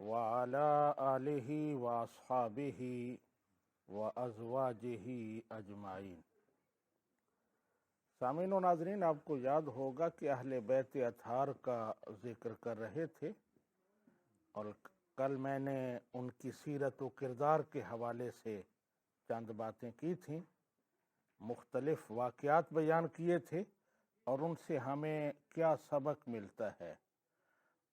وعلى آلہ واصحابہ وازواجہ اجمعین۔ سامعین و ناظرین، آپ کو یاد ہوگا کہ اہل بیت اطہار کا ذکر کر رہے تھے اور کل میں نے ان کی سیرت و کردار کے حوالے سے چند باتیں کی تھیں، مختلف واقعات بیان کیے تھے اور ان سے ہمیں کیا سبق ملتا ہے۔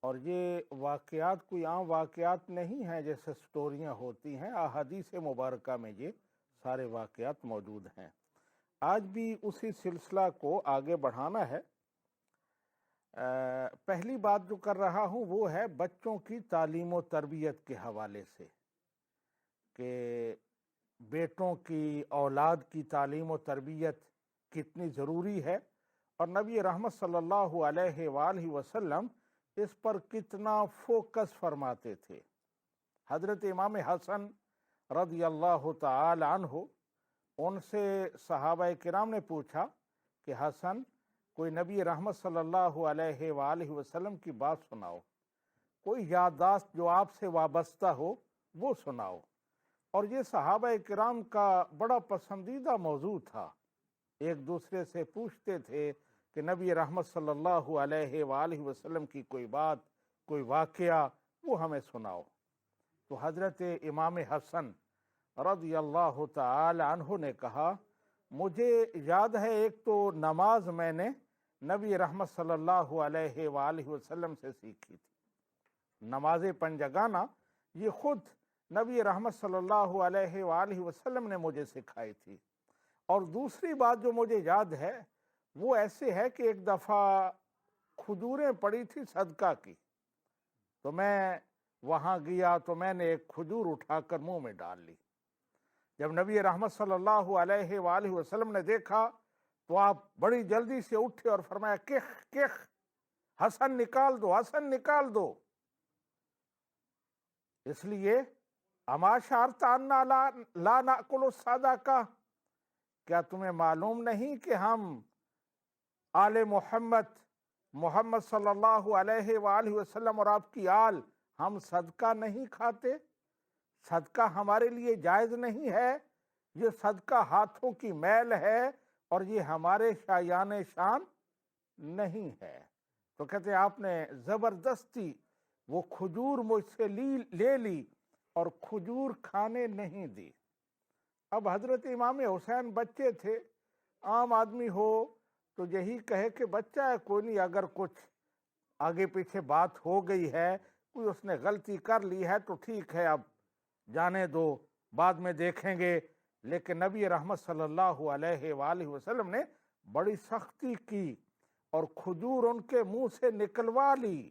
اور یہ واقعات کوئی عام واقعات نہیں ہیں جیسے سٹوریاں ہوتی ہیں، احادیث مبارکہ میں یہ سارے واقعات موجود ہیں۔ آج بھی اسی سلسلہ کو آگے بڑھانا ہے۔ پہلی بات جو کر رہا ہوں وہ ہے بچوں کی تعلیم و تربیت کے حوالے سے، کہ بیٹوں کی اولاد کی تعلیم و تربیت کتنی ضروری ہے، اور نبی رحمت صلی اللہ علیہ وآلہ وسلم اس پر کتنا فوکس فرماتے تھے۔ حضرت امام حسن رضی اللہ تعالی عنہ، ان سے صحابہ کرام نے پوچھا کہ حسن، کوئی نبی رحمت صلی اللہ علیہ وآلہ وسلم کی بات سناؤ، کوئی یادداشت جو آپ سے وابستہ ہو وہ سناؤ۔ اور یہ صحابہ کرام کا بڑا پسندیدہ موضوع تھا، ایک دوسرے سے پوچھتے تھے کہ نبی رحمت صلی اللہ علیہ وآلہ وسلم کی کوئی بات، کوئی واقعہ وہ ہمیں سناؤ۔ تو حضرت امام حسن رضی اللہ تعالی عنہ نے کہا، مجھے یاد ہے ایک تو نماز میں نے نبی رحمت صلی اللہ علیہ وآلہ وسلم سے سیکھی تھی، نماز پنجگانہ یہ خود نبی رحمت صلی اللہ علیہ وآلہ وسلم نے مجھے سکھائی تھی۔ اور دوسری بات جو مجھے یاد ہے وہ ایسے ہے کہ ایک دفعہ کھجوریں پڑی تھی صدقہ کی، تو میں وہاں گیا تو میں نے ایک کھجور اٹھا کر منہ میں ڈال لی۔ جب نبی رحمت صلی اللہ علیہ وآلہ وسلم نے دیکھا تو آپ بڑی جلدی سے اٹھے اور فرمایا، کخ کخ، حسن نکال دو، حسن نکال دو۔ اس لیے اما شعرت انا لا ناکل الصدقہ، کیا تمہیں معلوم نہیں کہ ہم آل محمد صلی اللہ علیہ وآلہ وسلم اور آپ کی آل، ہم صدقہ نہیں کھاتے، صدقہ ہمارے لیے جائز نہیں ہے، یہ صدقہ ہاتھوں کی میل ہے اور یہ ہمارے شایان شان نہیں ہے۔ تو کہتے ہیں آپ نے زبردستی وہ کھجور مجھ سے لے لی اور کھجور کھانے نہیں دی۔ اب حضرت امام حسین بچے تھے، عام آدمی ہو تو یہی کہے کہ بچہ ہے، کوئی نہیں، اگر کچھ آگے پیچھے بات ہو گئی ہے، کوئی اس نے غلطی کر لی ہے تو ٹھیک ہے، اب جانے دو، بعد میں دیکھیں گے۔ لیکن نبی رحمت صلی اللہ علیہ وآلہ وسلم نے بڑی سختی کی اور کھجور ان کے منہ سے نکلوا لی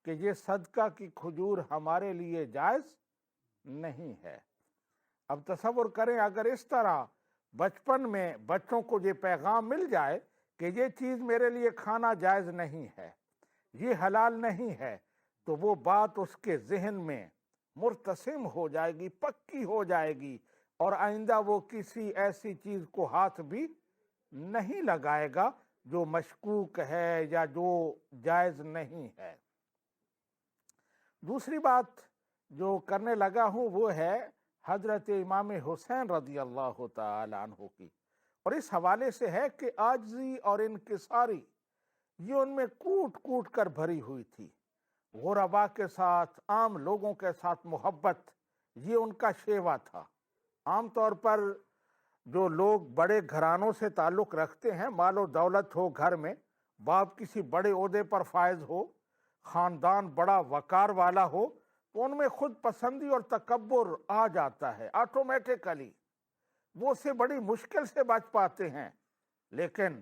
کہ یہ صدقہ کی کھجور ہمارے لیے جائز نہیں ہے۔ اب تصور کریں اگر اس طرح بچپن میں بچوں کو یہ پیغام مل جائے کہ یہ چیز میرے لیے کھانا جائز نہیں ہے، یہ حلال نہیں ہے، تو وہ بات اس کے ذہن میں مرتسم ہو جائے گی، پکی ہو جائے گی، اور آئندہ وہ کسی ایسی چیز کو ہاتھ بھی نہیں لگائے گا جو مشکوک ہے یا جو جائز نہیں ہے۔ دوسری بات جو کرنے لگا ہوں وہ ہے حضرت امام حسین رضی اللہ تعالی عنہ کی، اور اس حوالے سے ہے کہ عاجزی اور انکساری یہ ان میں کوٹ کوٹ کر بھری ہوئی تھی۔ غرباء کے ساتھ، عام لوگوں کے ساتھ محبت یہ ان کا شیوا تھا۔ عام طور پر جو لوگ بڑے گھرانوں سے تعلق رکھتے ہیں، مال و دولت ہو گھر میں، باپ کسی بڑے عہدے پر فائز ہو، خاندان بڑا وقار والا ہو، تو ان میں خود پسندی اور تکبر آ جاتا ہے آٹومیٹکلی، وہ سے بڑی مشکل سے بچ پاتے ہیں۔ لیکن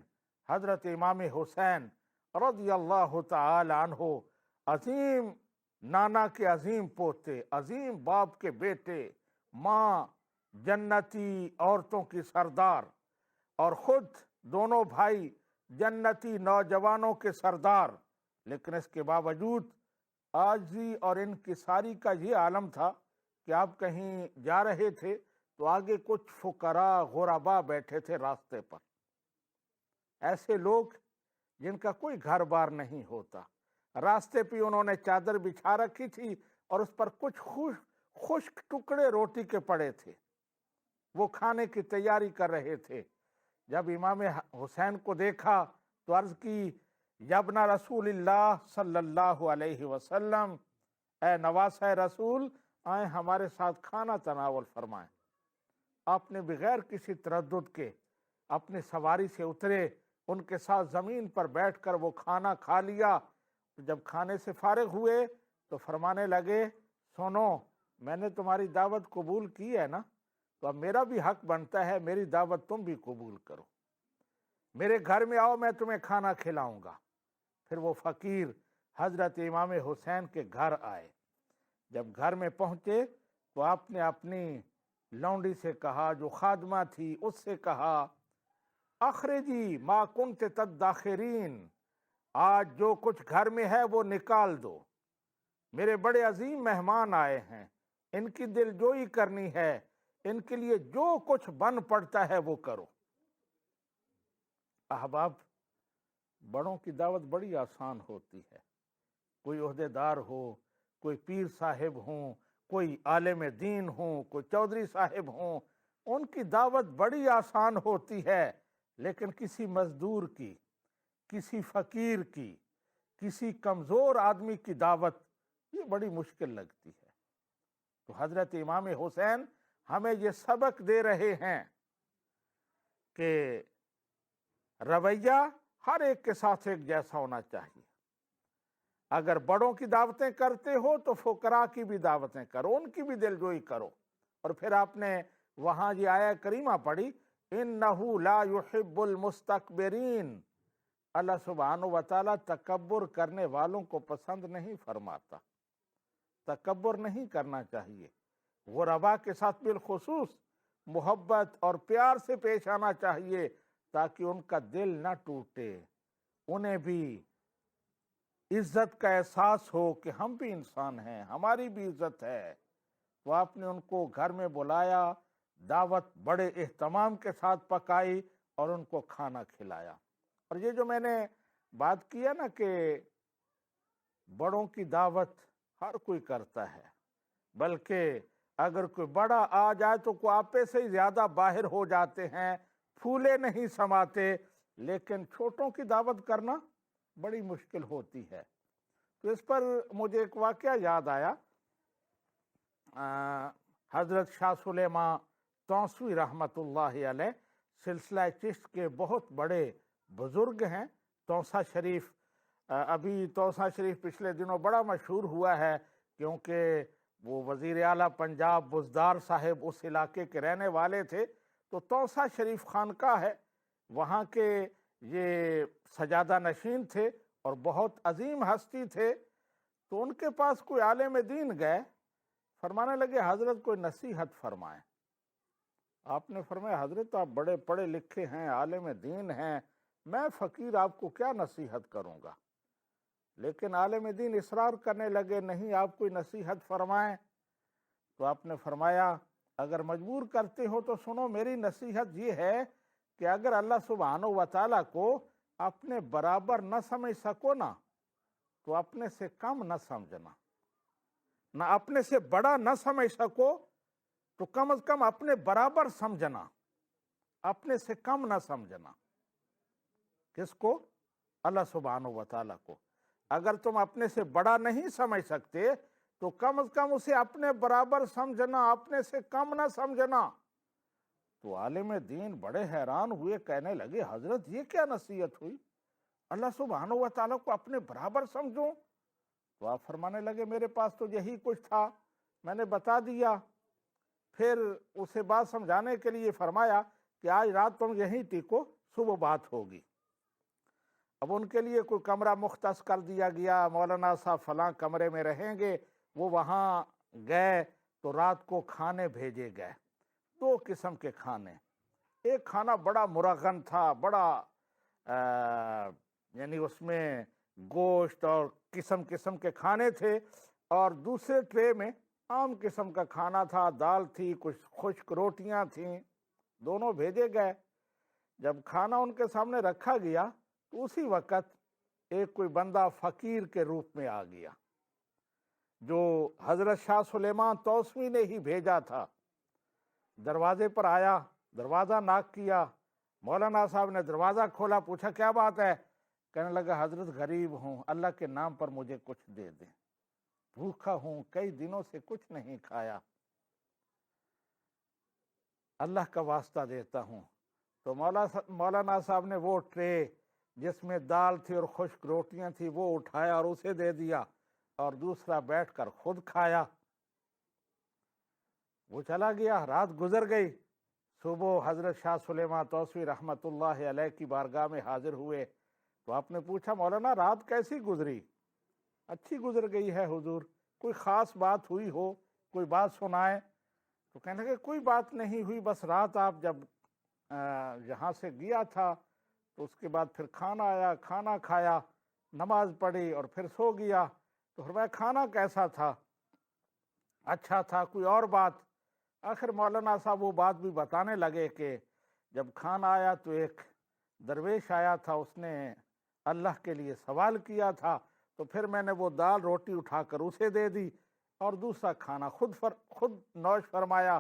حضرت امام حسین رضی اللہ تعالی عنہ، عظیم نانا کے عظیم پوتے، عظیم باپ کے بیٹے، ماں جنتی عورتوں کی سردار، اور خود دونوں بھائی جنتی نوجوانوں کے سردار، لیکن اس کے باوجود عاجزی اور انکساری کا یہ عالم تھا کہ آپ کہیں جا رہے تھے تو آگے کچھ فقراء غرباء بیٹھے تھے راستے پر، ایسے لوگ جن کا کوئی گھر بار نہیں ہوتا، راستے پہ انہوں نے چادر بچھا رکھی تھی اور اس پر کچھ خشک ٹکڑے روٹی کے پڑے تھے، وہ کھانے کی تیاری کر رہے تھے۔ جب امام حسین کو دیکھا تو عرض کی، یا ابن رسول اللہ صلی اللہ علیہ وسلم، اے نواسہ رسول، آئیں ہمارے ساتھ کھانا تناول فرمائیں۔ آپ نے بغیر کسی تردد کے اپنی سواری سے اترے، ان کے ساتھ زمین پر بیٹھ کر وہ کھانا کھا لیا۔ جب کھانے سے فارغ ہوئے تو فرمانے لگے، سنو، میں نے تمہاری دعوت قبول کی ہے نا، تو اب میرا بھی حق بنتا ہے، میری دعوت تم بھی قبول کرو، میرے گھر میں آؤ، میں تمہیں کھانا کھلاؤں گا۔ پھر وہ فقیر حضرت امام حسین کے گھر آئے۔ جب گھر میں پہنچے تو آپ نے اپنی لونڈی سے کہا، جو خادمہ تھی، اس سے کہا، اخرجی ما کنت تدخرین، آج جو کچھ گھر میں ہے وہ نکال دو، میرے بڑے عظیم مہمان آئے ہیں، ان کی دل جوئی کرنی ہے، ان کے لیے جو کچھ بن پڑتا ہے وہ کرو۔ احباب، بڑوں کی دعوت بڑی آسان ہوتی ہے۔ کوئی عہدیدار ہو، کوئی پیر صاحب ہوں، کوئی عالم دین ہوں، کوئی چودھری صاحب ہوں، ان کی دعوت بڑی آسان ہوتی ہے، لیکن کسی مزدور کی، کسی فقیر کی، کسی کمزور آدمی کی دعوت یہ بڑی مشکل لگتی ہے۔ تو حضرت امام حسین ہمیں یہ سبق دے رہے ہیں کہ رویہ ہر ایک کے ساتھ ایک جیسا ہونا چاہیے۔ اگر بڑوں کی دعوتیں کرتے ہو تو فقراء کی بھی دعوتیں کرو، ان کی بھی دلجوئی کرو۔ اور پھر آپ نے وہاں یہ آیہ کریمہ پڑھی، اِنَّهُ لَا يُحِبُّ الْمُسْتَكْبِرِينَ، اللہ سبحانہ وتعالیٰ تکبر کرنے والوں کو پسند نہیں فرماتا۔ تکبر نہیں کرنا چاہیے، غرباء کے ساتھ بالخصوص محبت اور پیار سے پیش آنا چاہیے، تاکہ ان کا دل نہ ٹوٹے، انہیں بھی عزت کا احساس ہو کہ ہم بھی انسان ہیں، ہماری بھی عزت ہے۔ تو آپ نے ان کو گھر میں بلایا، دعوت بڑے اہتمام کے ساتھ پکائی اور ان کو کھانا کھلایا۔ اور یہ جو میں نے بات کی ہے نا کہ بڑوں کی دعوت ہر کوئی کرتا ہے، بلکہ اگر کوئی بڑا آ جائے تو کوئی آپے سے ہی زیادہ باہر ہو جاتے ہیں، پھولے نہیں سماتے، لیکن چھوٹوں کی دعوت کرنا بڑی مشکل ہوتی ہے۔ تو اس پر مجھے ایک واقعہ یاد آیا۔ حضرت شاہ سلیمان توسوی رحمۃ اللہ علیہ سلسلہ چشت کے بہت بڑے بزرگ ہیں۔ توسہ شریف، ابھی توسہ شریف پچھلے دنوں بڑا مشہور ہوا ہے، کیونکہ وہ وزیر اعلیٰ پنجاب بزدار صاحب اس علاقے کے رہنے والے تھے۔ تو توسہ شریف خانقاہ ہے، وہاں کے یہ سجادہ نشین تھے اور بہت عظیم ہستی تھے۔ تو ان کے پاس کوئی عالم دین گئے، فرمانے لگے، حضرت کوئی نصیحت فرمائیں۔ آپ نے فرمایا، حضرت آپ بڑے پڑھے لکھے ہیں، عالم دین ہیں، میں فقیر آپ کو کیا نصیحت کروں گا؟ لیکن عالم دین اصرار کرنے لگے، نہیں آپ کوئی نصیحت فرمائیں۔ تو آپ نے فرمایا، اگر مجبور کرتے ہو تو سنو، میری نصیحت یہ ہے کہ اگر اللہ سبحانہ وتعالیٰ کو اپنے برابر نہ سمجھ سکو نا، تو اپنے سے کم نہ سمجھنا، نہ اپنے سے بڑا نہ سمجھ سکو تو کم از کم اپنے برابر سمجھنا، اپنے سے کم نہ سمجھنا۔ کس کو؟ اللہ سبحانہ وتعالیٰ کو۔ اگر تم اپنے سے بڑا نہیں سمجھ سکتے تو کم از کم اسے اپنے برابر سمجھنا، اپنے سے کم نہ سمجھنا۔ تو عالم دین بڑے حیران ہوئے، کہنے لگے، حضرت یہ کیا نصیحت ہوئی؟ اللہ سبحانہ وتعالیٰ کو اپنے برابر سمجھوں؟ تو آپ فرمانے لگے، میرے پاس تو یہی کچھ تھا، میں نے بتا دیا۔ پھر اسے بات سمجھانے کے لیے فرمایا کہ آج رات تم یہیں ٹکو، صبح بات ہوگی۔ اب ان کے لیے کوئی کمرہ مختص کر دیا گیا، مولانا صاحب فلاں کمرے میں رہیں گے۔ وہ وہاں گئے تو رات کو کھانے بھیجے گئے، 2 قسم کے کھانے۔ ایک کھانا بڑا مرغن تھا، بڑا یعنی اس میں گوشت اور قسم قسم کے کھانے تھے، اور دوسرے ٹرے میں عام قسم کا کھانا تھا، دال تھی، کچھ خشک روٹیاں تھیں، دونوں بھیجے گئے۔ جب کھانا ان کے سامنے رکھا گیا تو اسی وقت ایک کوئی بندہ فقیر کے روپ میں آ گیا۔ جو حضرت شاہ سلیمان توسوی نے ہی بھیجا تھا، دروازے پر آیا، دروازہ ناک کیا، مولانا صاحب نے دروازہ کھولا، پوچھا کیا بات ہے؟ کہنے لگا حضرت غریب ہوں، اللہ کے نام پر مجھے کچھ دے دیں، بھوکا ہوں، کئی دنوں سے کچھ نہیں کھایا، اللہ کا واسطہ دیتا ہوں۔ تو مولانا صاحب نے وہ ٹرے جس میں دال تھی اور خشک روٹیاں تھی وہ اٹھایا اور اسے دے دیا، اور دوسرا بیٹھ کر خود کھایا۔ وہ چلا گیا، رات گزر گئی، صبح حضرت شاہ سلیمان توسوی رحمۃ اللہ علیہ کی بارگاہ میں حاضر ہوئے تو آپ نے پوچھا مولانا رات کیسی گزری؟ اچھی گزر گئی ہے حضور، کوئی خاص بات ہوئی ہو، کوئی بات سنائیں؟ تو کہنے لگے کوئی بات نہیں ہوئی، بس رات آپ جب یہاں سے گیا تھا تو اس کے بعد پھر کھانا آیا، کھانا کھایا، نماز پڑھی اور پھر سو گیا۔ تو فرمایا کھانا کیسا تھا؟ اچھا تھا، کوئی اور بات؟ آخر مولانا صاحب وہ بات بھی بتانے لگے کہ جب کھانا آیا تو ایک درویش آیا تھا، اس نے اللہ کے لیے سوال کیا تھا، تو پھر میں نے وہ دال روٹی اٹھا کر اسے دے دی اور دوسرا کھانا خود نوش فرمایا۔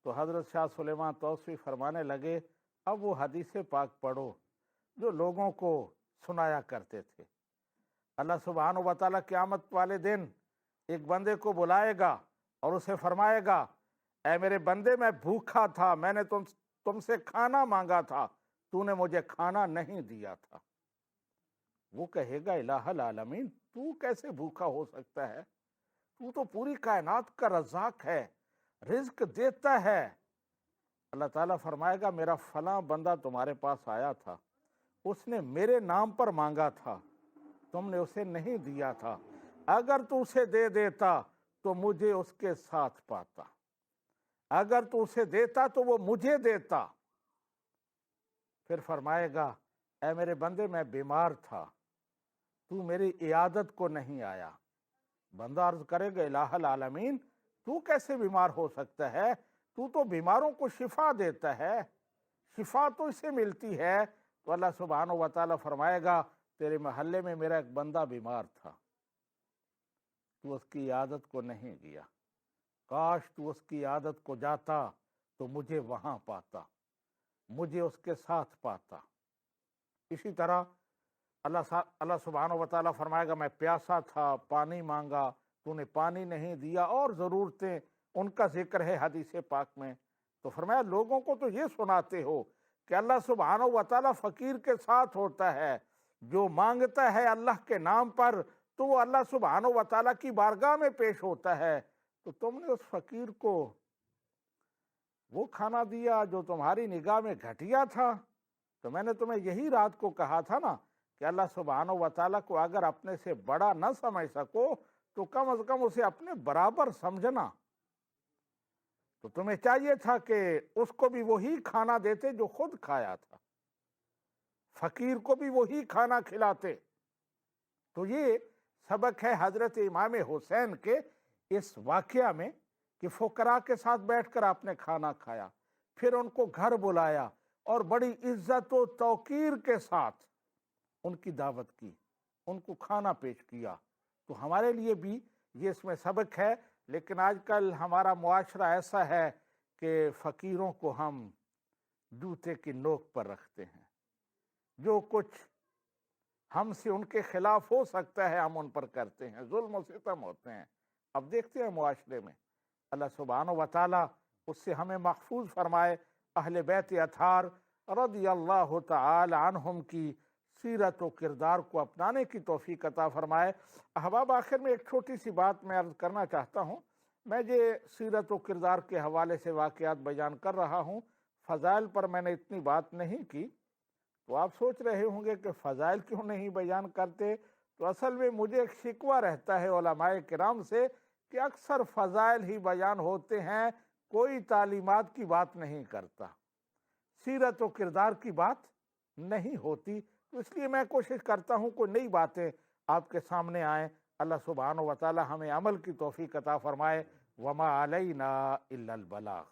تو حضرت شاہ سلیمان توسوی فرمانے لگے اب وہ حدیث پاک پڑھو جو لوگوں کو سنایا کرتے تھے۔ اللہ سبحانہ و تعالیٰ قیامت والے دن ایک بندے کو بلائے گا اور اسے فرمائے گا اے میرے بندے میں بھوکا تھا، میں نے تم سے کھانا مانگا تھا، تو نے مجھے کھانا نہیں دیا تھا۔ وہ کہے گا الہ العالمین تو کیسے بھوکا ہو سکتا ہے؟ تو تو پوری کائنات کا رزاق ہے، رزق دیتا ہے۔ اللہ تعالیٰ فرمائے گا میرا فلاں بندہ تمہارے پاس آیا تھا، اس نے میرے نام پر مانگا تھا، تم نے اسے نہیں دیا تھا، اگر تو اسے دے دیتا تو مجھے اس کے ساتھ پاتا، اگر تو اسے دیتا تو وہ مجھے دیتا۔ پھر فرمائے گا اے میرے بندے میں بیمار تھا، تو میری عیادت کو نہیں آیا۔ بندہ عرض کرے گا الہ العالمین تو کیسے بیمار ہو سکتا ہے؟ تو بیماروں کو شفا دیتا ہے، شفا تو اسے ملتی ہے۔ تو اللہ سبحانہ و تعالیٰ فرمائے گا تیرے محلے میں میرا ایک بندہ بیمار تھا، تو اس کی عیادت کو نہیں گیا، کاش تو اس کی عیادت کو جاتا تو مجھے وہاں پاتا، مجھے اس کے ساتھ پاتا۔ اسی طرح اللہ سبحانہ و تعالیٰ فرمائے گا میں پیاسا تھا، پانی مانگا، تو نے پانی نہیں دیا، اور ضرورتیں ان کا ذکر ہے حدیث پاک میں۔ تو فرمایا لوگوں کو تو یہ سناتے ہو کہ اللہ سبحانہ و تعالیٰ فقیر کے ساتھ ہوتا ہے، جو مانگتا ہے اللہ کے نام پر تو وہ اللہ سبحانہ و تعالیٰ کی بارگاہ میں پیش ہوتا ہے۔ تو تم نے اس فقیر کو وہ کھانا دیا جو تمہاری نگاہ میں گھٹیا تھا۔ تو میں نے تمہیں یہی رات کو کہا تھا نا کہ اللہ سبحانہ و تعالیٰ کو اگر اپنے سے بڑا نہ سمجھ سکو تو کم از کم اسے اپنے برابر سمجھنا۔ تو تمہیں چاہیے تھا کہ اس کو بھی وہی کھانا دیتے جو خود کھایا تھا، فقیر کو بھی وہی کھانا کھلاتے۔ تو یہ سبق ہے حضرت امام حسین کے اس واقعہ میں کہ فقراء کے ساتھ بیٹھ کر آپ نے کھانا کھایا، پھر ان کو گھر بلایا اور بڑی عزت و توقیر کے ساتھ ان کی دعوت کی، ان کو کھانا پیش کیا۔ تو ہمارے لیے بھی یہ اس میں سبق ہے۔ لیکن آج کل ہمارا معاشرہ ایسا ہے کہ فقیروں کو ہم جوتے کی نوک پر رکھتے ہیں، جو کچھ ہم سے ان کے خلاف ہو سکتا ہے ہم ان پر کرتے ہیں، ظلم و ستم ہوتے ہیں۔ اب دیکھتے ہیں معاشرے میں، اللہ سبحانہ و تعالیٰ اس سے ہمیں محفوظ فرمائے۔ اہل بیت اطہار رضی اللہ تعالی عنہم کی سیرت و کردار کو اپنانے کی توفیق عطا فرمائے۔ احباب آخر میں ایک چھوٹی سی بات میں عرض کرنا چاہتا ہوں۔ میں یہ سیرت و کردار کے حوالے سے واقعات بیان کر رہا ہوں، فضائل پر میں نے اتنی بات نہیں کی۔ تو آپ سوچ رہے ہوں گے کہ فضائل کیوں نہیں بیان کرتے؟ تو اصل میں مجھے ایک شکوہ رہتا ہے علماء کرام سے کہ اکثر فضائل ہی بیان ہوتے ہیں، کوئی تعلیمات کی بات نہیں کرتا، سیرت و کردار کی بات نہیں ہوتی۔ تو اس لیے میں کوشش کرتا ہوں کوئی نئی باتیں آپ کے سامنے آئیں۔ اللہ سبحانہ و تعالی ہمیں عمل کی توفیق عطا فرمائے۔ وما علینا الا البلاغ۔